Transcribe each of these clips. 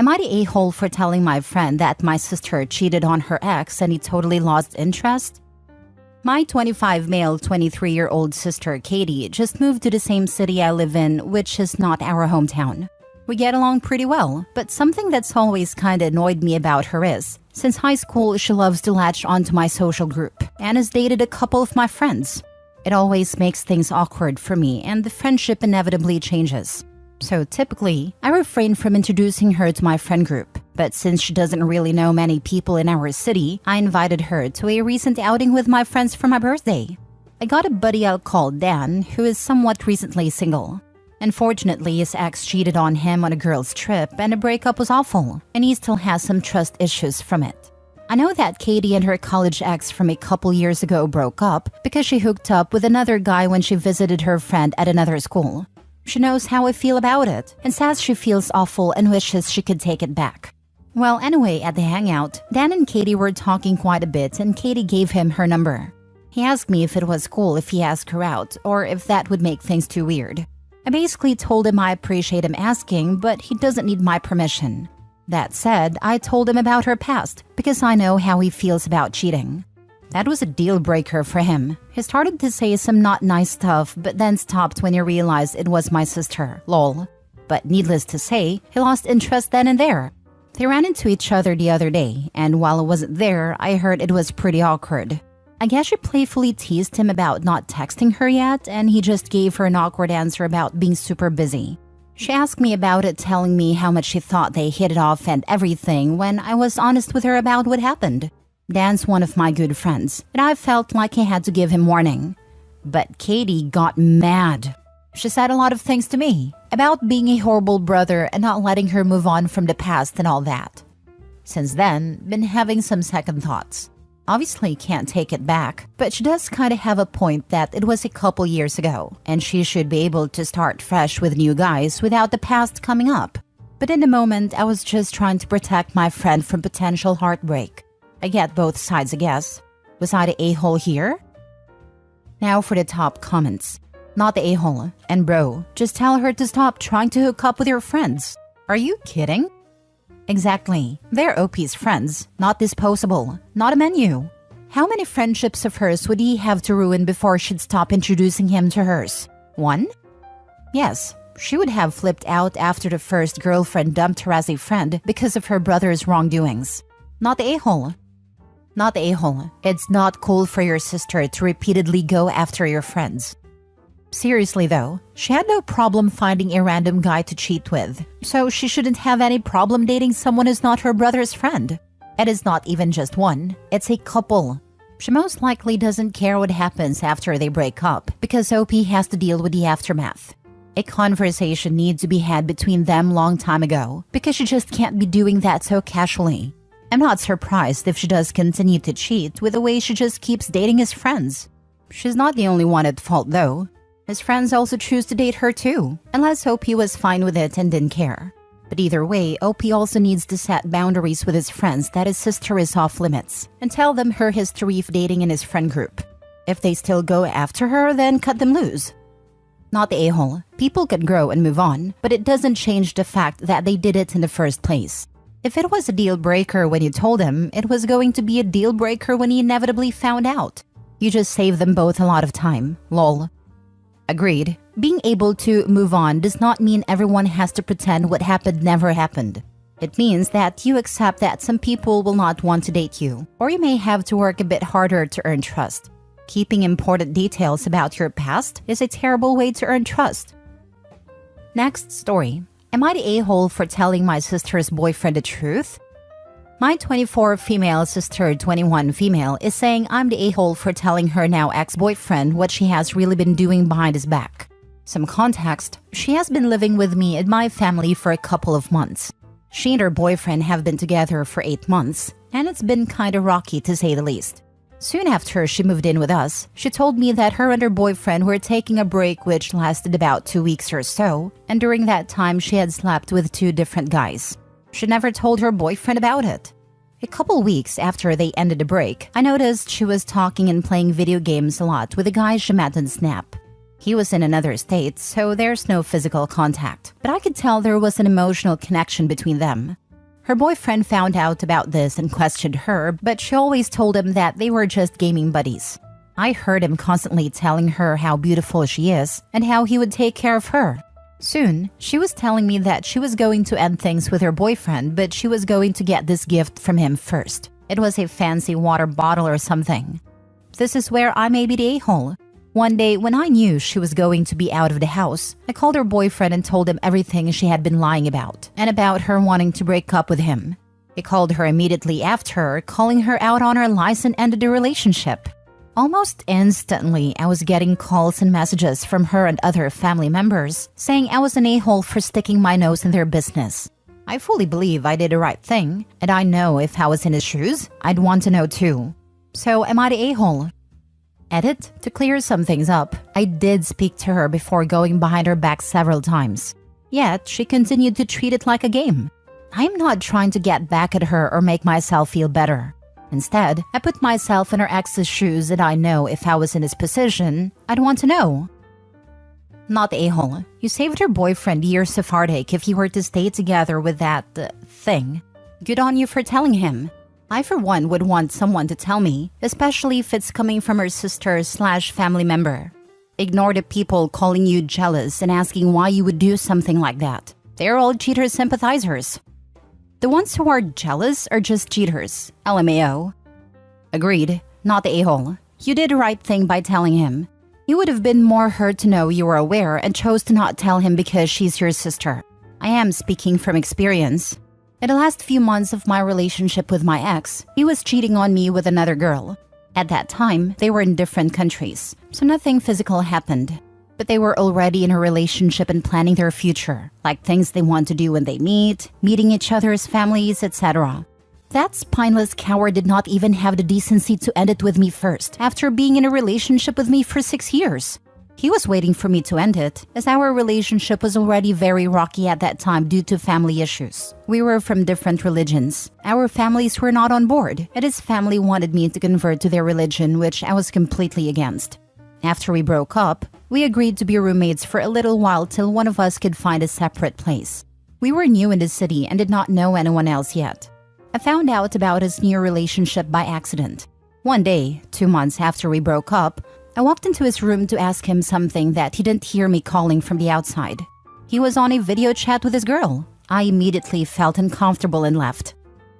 Am I the a-hole for telling my friend that my sister cheated on her ex and he totally lost interest? My 25 male 23-year-old sister Katie just moved to the same city I live in, which is not our hometown. We get along pretty well, but something that's always kinda annoyed me about her is, since high school she loves to latch onto my social group and has dated a couple of my friends. It always makes things awkward for me and the friendship inevitably changes. So typically, I refrain from introducing her to my friend group, but since she doesn't really know many people in our city, I invited her to a recent outing with my friends for my birthday. I got a buddy out called Dan, who is somewhat recently single. Unfortunately, his ex cheated on him on a girl's trip and the breakup was awful, and he still has some trust issues from it. I know that Katie and her college ex from a couple years ago broke up because she hooked up with another guy when she visited her friend at another school. She knows how I feel about it and says she feels awful and wishes she could take it back. Well, anyway, at the hangout, Dan and Katie were talking quite a bit and Katie gave him her number. He asked me if it was cool if he asked her out or if that would make things too weird. I basically told him I appreciate him asking, but he doesn't need my permission. That said, I told him about her past because I know how he feels about cheating. That was a deal breaker for him. He started to say some not nice stuff, but then stopped when he realized it was my sister, lol. But needless to say, he lost interest then and there. They ran into each other the other day, and while I wasn't there, I heard it was pretty awkward. I guess she playfully teased him about not texting her yet, and he just gave her an awkward answer about being super busy. She asked me about it, telling me how much she thought they hit it off and everything when I was honest with her about what happened. Dan's one of my good friends, and I felt like I had to give him warning. But Katie got mad. She said a lot of things to me about being a horrible brother and not letting her move on from the past and all that. Since then, been having some second thoughts. Obviously can't take it back, but she does kind of have a point that it was a couple years ago, and she should be able to start fresh with new guys without the past coming up. But in the moment, I was just trying to protect my friend from potential heartbreak. I get both sides, I guess. Was I the a-hole here? Now for the top comments. Not the a-hole. And bro, just tell her to stop trying to hook up with your friends. Are you kidding? Exactly. They're OP's friends, not disposable, not a menu. How many friendships of hers would he have to ruin before she'd stop introducing him to hers? One? Yes, she would have flipped out after the first girlfriend dumped her as a friend because of her brother's wrongdoings. Not the a-hole. Not the a-hole. It's not cool for your sister to repeatedly go after your friends. Seriously though, she had no problem finding a random guy to cheat with, so she shouldn't have any problem dating someone who's not her brother's friend. It is not even just one, it's a couple. She most likely doesn't care what happens after they break up because OP has to deal with the aftermath. A conversation needs to be had between them long time ago because she just can't be doing that so casually. I'm not surprised if she does continue to cheat with the way she just keeps dating his friends. She's not the only one at fault though. His friends also choose to date her too, unless OP was fine with it and didn't care. But either way, OP also needs to set boundaries with his friends that his sister is off limits and tell them her history of dating in his friend group. If they still go after her, then cut them loose. Not the a-hole. People can grow and move on, but it doesn't change the fact that they did it in the first place. If it was a deal breaker when you told him, it was going to be a deal breaker when he inevitably found out. You just save them both a lot of time, lol. Agreed. Being able to move on does not mean everyone has to pretend what happened never happened. It means that you accept that some people will not want to date you, or you may have to work a bit harder to earn trust. Keeping important details about your past is a terrible way to earn trust. Next story. Am I the a-hole for telling my sister's boyfriend the truth? My 24 female sister, 21 female, is saying I'm the a-hole for telling her now ex-boyfriend what she has really been doing behind his back. Some context, she has been living with me and my family for a couple of months. She and her boyfriend have been together for 8 months, and it's been kinda rocky to say the least. Soon after she moved in with us, she told me that her and her boyfriend were taking a break which lasted about 2 weeks or so, and during that time she had slept with 2 different guys. She never told her boyfriend about it. A couple weeks after they ended the break, I noticed she was talking and playing video games a lot with a guy she met on Snap. He was in another state, so there's no physical contact, but I could tell there was an emotional connection between them. Her boyfriend found out about this and questioned her, but she always told him that they were just gaming buddies. I heard him constantly telling her how beautiful she is and how he would take care of her. Soon, she was telling me that she was going to end things with her boyfriend, but she was going to get this gift from him first. It was a fancy water bottle or something. This is where I may be the a-hole. One day, when I knew she was going to be out of the house, I called her boyfriend and told him everything she had been lying about, and about her wanting to break up with him. He called her immediately after, calling her out on her lies and ended the relationship. Almost instantly, I was getting calls and messages from her and other family members saying I was an a-hole for sticking my nose in their business. I fully believe I did the right thing, and I know if I was in his shoes, I'd want to know too. So am I the a-hole? Edit, to clear some things up, I did speak to her before going behind her back several times. Yet, she continued to treat it like a game. I'm not trying to get back at her or make myself feel better. Instead, I put myself in her ex's shoes and I know if I was in his position, I'd want to know. Not the a-hole. You saved your boyfriend years of heartache if you were to stay together with that thing. Good on you for telling him. I for one would want someone to tell me, especially if it's coming from her sister/family member. Ignore the people calling you jealous and asking why you would do something like that. They're all cheater sympathizers. The ones who are jealous are just cheaters. LMAO. Agreed. Not the a-hole. You did the right thing by telling him. You would have been more hurt to know you were aware and chose to not tell him because she's your sister. I am speaking from experience. In the last few months of my relationship with my ex, he was cheating on me with another girl. At that time, they were in different countries, so nothing physical happened. But they were already in a relationship and planning their future, like things they want to do when they meet, meeting each other's families, etc. That spineless coward did not even have the decency to end it with me first, after being in a relationship with me for 6 years. He was waiting for me to end it, as our relationship was already very rocky at that time due to family issues. We were from different religions. Our families were not on board, and his family wanted me to convert to their religion, which I was completely against. After we broke up, we agreed to be roommates for a little while till one of us could find a separate place. We were new in the city and did not know anyone else yet. I found out about his new relationship by accident. One day, 2 months after we broke up, I walked into his room to ask him something that he didn't hear me calling from the outside. He was on a video chat with his girl. I immediately felt uncomfortable and left.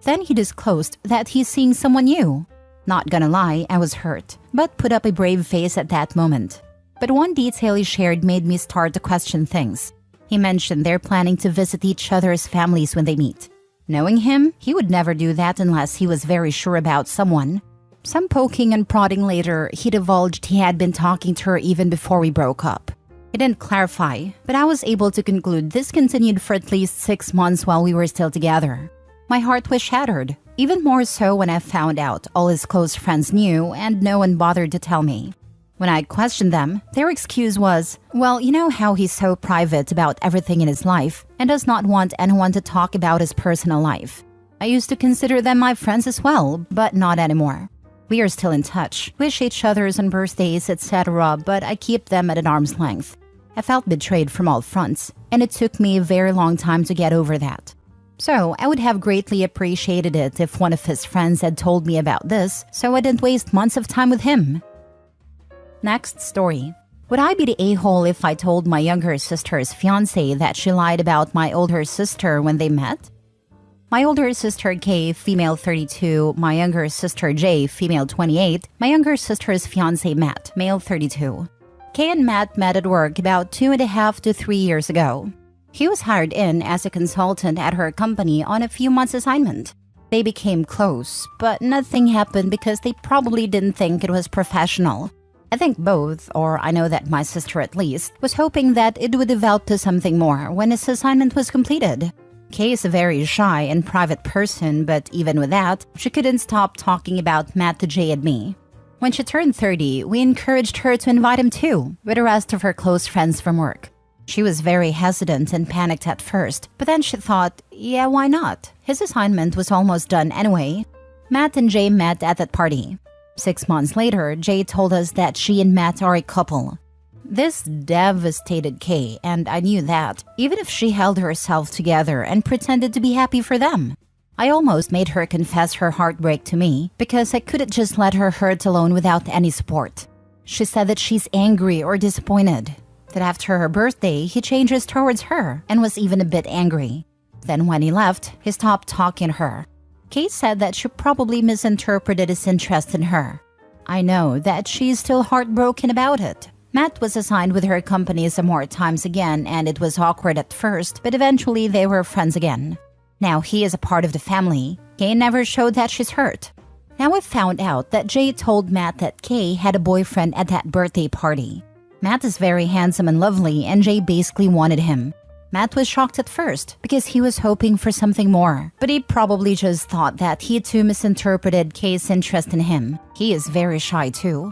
Then he disclosed that he's seeing someone new. Not gonna lie, I was hurt, but put up a brave face at that moment. But one detail he shared made me start to question things. He mentioned they're planning to visit each other's families when they meet. Knowing him, he would never do that unless he was very sure about someone. Some poking and prodding later, he divulged he had been talking to her even before we broke up. He didn't clarify, but I was able to conclude this continued for at least 6 months while we were still together. My heart was shattered, even more so when I found out all his close friends knew and no one bothered to tell me. When I questioned them, their excuse was, well, you know how he's so private about everything in his life and does not want anyone to talk about his personal life. I used to consider them my friends as well, but not anymore. We are still in touch, wish each other's on birthdays, etc., but I keep them at an arm's length. I felt betrayed from all fronts, and it took me a very long time to get over that. So, I would have greatly appreciated it if one of his friends had told me about this, so I didn't waste months of time with him. Next story. Would I be the a-hole if I told my younger sister's fiancé that she lied about my older sister when they met? My older sister Kay, female 32, my younger sister Jay, female 28, my younger sister's fiancé Matt, male 32. Kay and Matt met at work about 2.5 to 3 years ago. He was hired in as a consultant at her company on a few months assignment. They became close, but nothing happened because they probably didn't think it was professional. I think both, or I know that my sister at least, was hoping that it would develop to something more when his assignment was completed. Kay is a very shy and private person, but even with that, she couldn't stop talking about Matt to Jay and me. When she turned 30, we encouraged her to invite him too, with the rest of her close friends from work. She was very hesitant and panicked at first, but then she thought, yeah, why not? His assignment was almost done anyway. Matt and Jay met at that party. 6 months later, Jay told us that she and Matt are a couple. This devastated Kay, and I knew that, even if she held herself together and pretended to be happy for them. I almost made her confess her heartbreak to me because I couldn't just let her hurt alone without any support. She said that she's angry or disappointed, that after her birthday, he changes towards her and was even a bit angry. Then when he left, he stopped talking to her. Kay said that she probably misinterpreted his interest in her. I know that she's still heartbroken about it. Matt was assigned with her company some more times again, and it was awkward at first, but eventually they were friends again. Now he is a part of the family. Kay never showed that she's hurt. Now I've found out that Jay told Matt that Kay had a boyfriend at that birthday party. Matt is very handsome and lovely, and Jay basically wanted him. Matt was shocked at first because he was hoping for something more, but he probably just thought that he too misinterpreted Kay's interest in him. He is very shy too.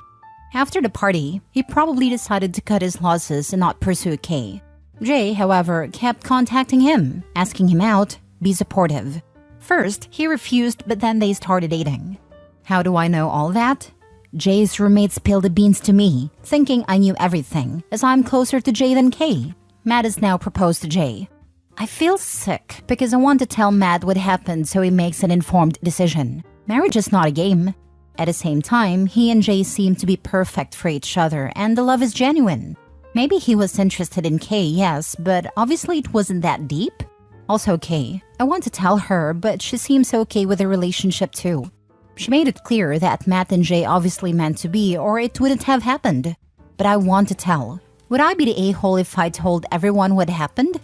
After the party, he probably decided to cut his losses and not pursue Kay. Jay, however, kept contacting him, asking him out, be supportive. First, he refused, but then they started dating. How do I know all that? Jay's roommate spilled the beans to me, thinking I knew everything, as I'm closer to Jay than Kay. Matt has now proposed to Jay. I feel sick because I want to tell Matt what happened so he makes an informed decision. Marriage is not a game. At the same time, he and Jay seem to be perfect for each other and the love is genuine. Maybe he was interested in Kay, yes, but obviously it wasn't that deep. Also Kay, I want to tell her, but she seems okay with the relationship too. She made it clear that Matt and Jay obviously meant to be or it wouldn't have happened. But I want to tell. Would I be the a-hole if I told everyone what happened?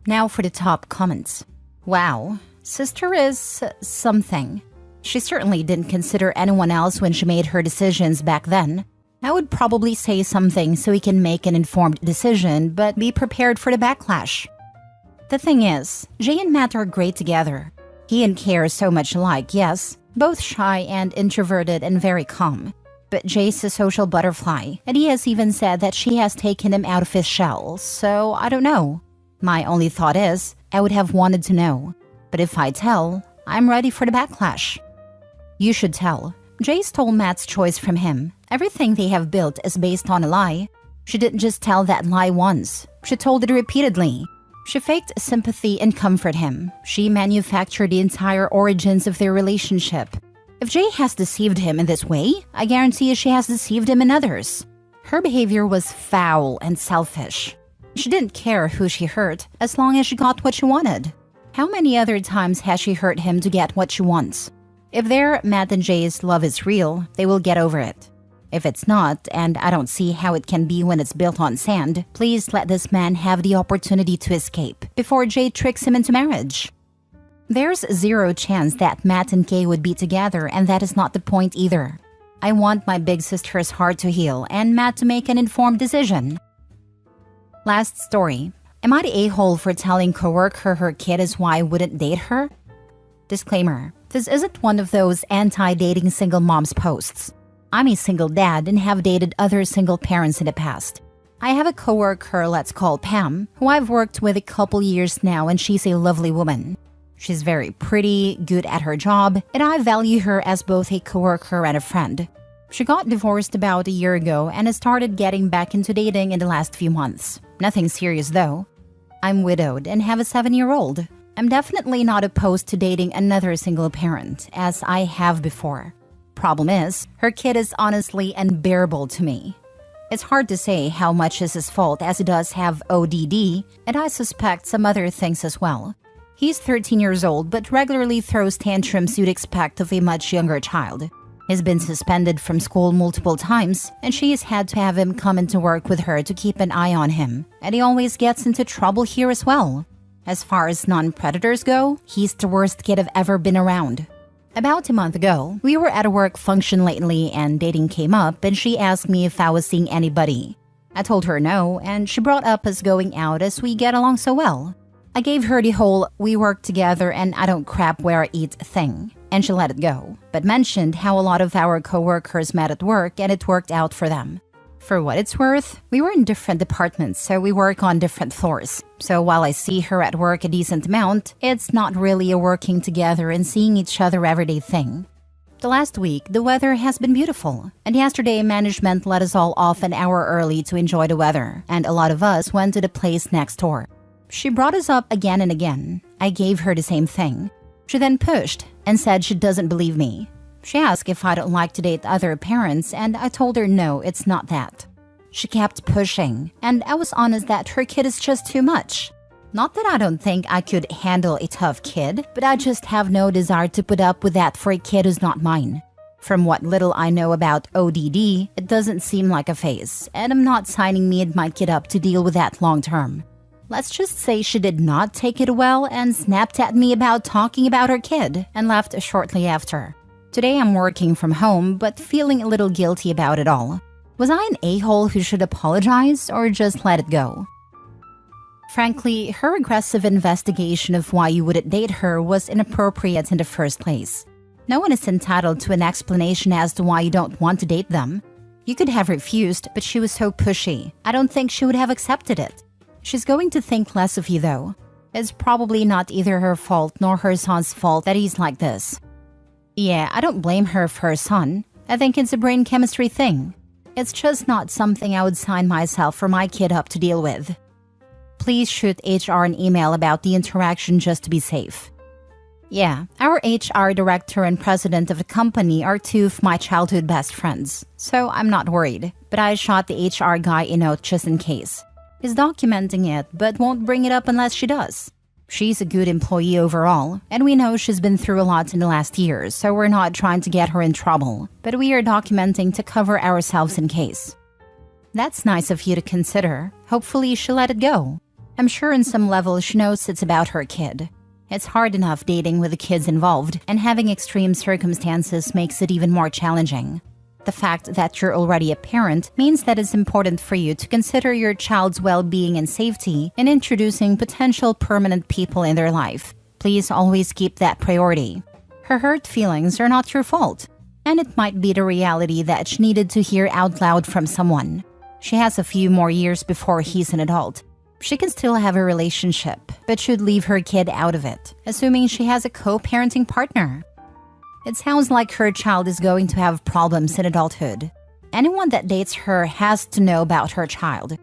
Now for the top comments. Wow, sister is something. She certainly didn't consider anyone else when she made her decisions back then. I would probably say something so he can make an informed decision, but be prepared for the backlash. The thing is, Jay and Matt are great together. He and Kay are so much alike, yes, both shy and introverted and very calm. But Jay's a social butterfly, and he has even said that she has taken him out of his shell, so I don't know. My only thought is, I would have wanted to know. But if I tell, I'm ready for the backlash. You should tell. Jay stole Matt's choice from him. Everything they have built is based on a lie. She didn't just tell that lie once. She told it repeatedly. She faked sympathy and comfort him. She manufactured the entire origins of their relationship. If Jay has deceived him in this way, I guarantee she has deceived him in others. Her behavior was foul and selfish. She didn't care who she hurt, as long as she got what she wanted. How many other times has she hurt him to get what she wants? If their Matt and Jay's love is real, they will get over it. If it's not, and I don't see how it can be when it's built on sand, please let this man have the opportunity to escape before Jay tricks him into marriage. There's zero chance that Matt and Kay would be together, and that is not the point either. I want my big sister's heart to heal and Matt to make an informed decision. Last story. Am I the a-hole for telling coworker her kid is why I wouldn't date her? Disclaimer. This isn't one of those anti-dating single moms posts. I'm a single dad and have dated other single parents in the past. I have a coworker, let's call Pam, who I've worked with a couple years now, and she's a lovely woman. She's very pretty, good at her job, and I value her as both a coworker and a friend. She got divorced about a year ago and has started getting back into dating in the last few months. Nothing serious though. I'm widowed and have a 7-year-old. I'm definitely not opposed to dating another single parent, as I have before. Problem is, her kid is honestly unbearable to me. It's hard to say how much is his fault, as he does have ODD, and I suspect some other things as well. He's 13 years old, but regularly throws tantrums you'd expect of a much younger child. He's been suspended from school multiple times, and she has had to have him come into work with her to keep an eye on him, and he always gets into trouble here as well. As far as non-predators go, he's the worst kid I've ever been around. About a month ago, we were at a work function lately and dating came up, and she asked me if I was seeing anybody. I told her no, and she brought up us going out as we get along so well. I gave her the whole "we work together and I don't crap where I eat" thing, and she let it go, but mentioned how a lot of our coworkers met at work and it worked out for them. For what it's worth, we were in different departments, so we work on different floors. So while I see her at work a decent amount, it's not really a working together and seeing each other everyday thing. The last week, the weather has been beautiful, and yesterday management let us all off an hour early to enjoy the weather, and a lot of us went to the place next door. She brought us up again and again. I gave her the same thing. She then pushed and said she doesn't believe me. She asked if I don't like to date other parents, and I told her no, it's not that. She kept pushing, and I was honest that her kid is just too much. Not that I don't think I could handle a tough kid, but I just have no desire to put up with that for a kid who's not mine. From what little I know about ODD, it doesn't seem like a phase, and I'm not signing me and my kid up to deal with that long term. Let's just say she did not take it well and snapped at me about talking about her kid and left shortly after. Today I'm working from home, but feeling a little guilty about it all. Was I an a-hole who should apologize or just let it go? Frankly, her aggressive investigation of why you wouldn't date her was inappropriate in the first place. No one is entitled to an explanation as to why you don't want to date them. You could have refused, but she was so pushy. I don't think she would have accepted it. She's going to think less of you though. It's probably not either her fault nor her son's fault that he's like this. Yeah, I don't blame her for her son. I think it's a brain chemistry thing. It's just not something I would sign myself or my kid up to deal with. Please shoot HR an email about the interaction just to be safe. Yeah, our HR director and president of the company are two of my childhood best friends, so I'm not worried. But I shot the HR guy a note just in case. He's documenting it, but won't bring it up unless she does. She's a good employee overall, and we know she's been through a lot in the last years, so we're not trying to get her in trouble, but we are documenting to cover ourselves in case. That's nice of you to consider. Hopefully she'll let it go. I'm sure on some level she knows it's about her kid. It's hard enough dating with the kids involved, and having extreme circumstances makes it even more challenging. The fact that you're already a parent means that it's important for you to consider your child's well-being and safety in introducing potential permanent people in their life. Please always keep that priority. Her hurt feelings are not your fault, and it might be the reality that she needed to hear out loud from someone. She has a few more years before he's an adult. She can still have a relationship, but should leave her kid out of it, assuming she has a co-parenting partner. It sounds like her child is going to have problems in adulthood. Anyone that dates her has to know about her child.